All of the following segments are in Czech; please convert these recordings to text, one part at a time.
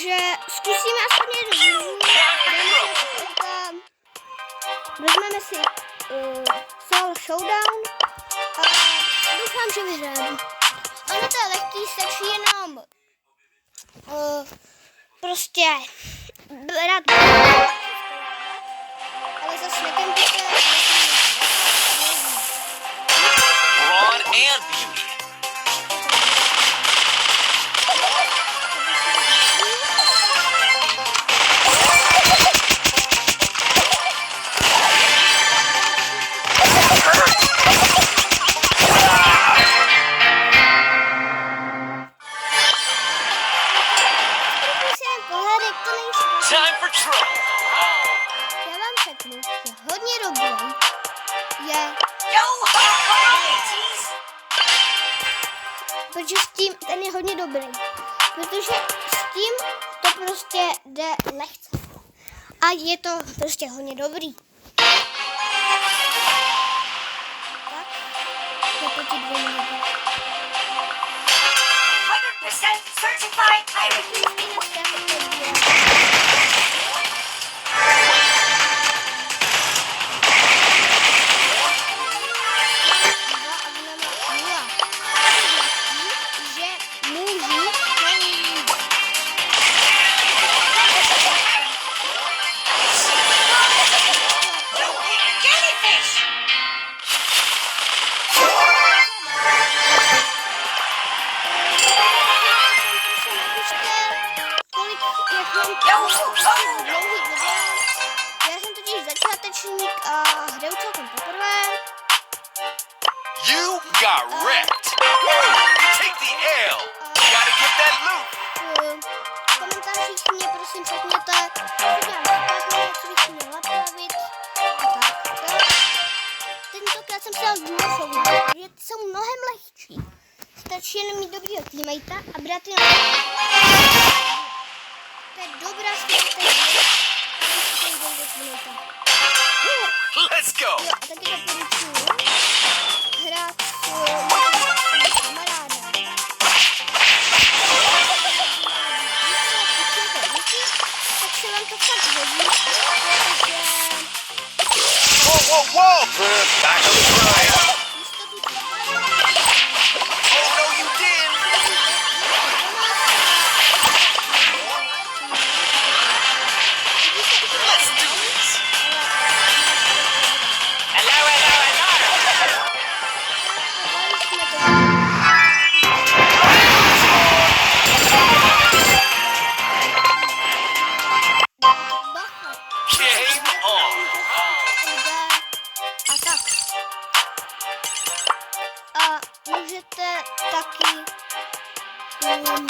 Takže zkusíme aspoň jednu. Vezmeme si Solo Showdown a doufám, že vyhrám. Ono to je lehký, stačí jenom prostě brát, ale zase nekempíte. Brawn and beauty. Time for trouble. Já vám řeknu, je hodně dobrý. Protože s tím, ten je hodně dobrý. Protože s tím to prostě jde lehce. A je to prostě hodně dobrý. Tak, je to ti 2 minuty. 100% certified pirate. Já jsem totiž začátečník a hraju celkem poprvé. You got wrecked. Take the L. Gotta get that loot. V komentářích mě prosím řekněte, co dělám špatně, co bych měla napravit a tak. Tentokrát jsem si dal duo show, protože jsou mnohem lehčí. Stačí jenom mít dobrýho teammatea a brát jenom. To je dobrá strategie. Let's go. Jo, a taky doporučuji hrát s kamarádem. Tak se vám to fakt hodí, protože Whoa, whoa, whoa. Back on the grind. Oh, no, you didn't. Let's do this. Hello, hello, hello. Game on. A tak. A můžete taky dávat.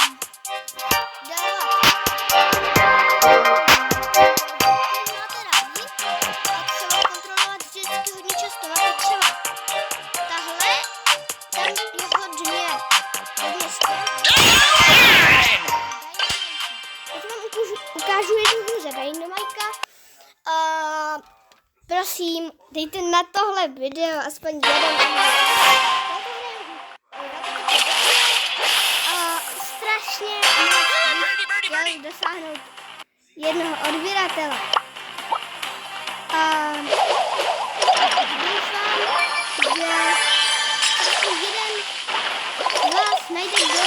Máte rádi a třeba kontrolovat vždycky hodně často. Máte třeba tahle, tam je hodně stran. Teď vám ukážu jednu hru za Dynamajka. Prosím, dejte na tohle video aspoň jeden strašně chtěl dosáhnout jednoho odběratele. Doufám, že jeden z vás najde, kdo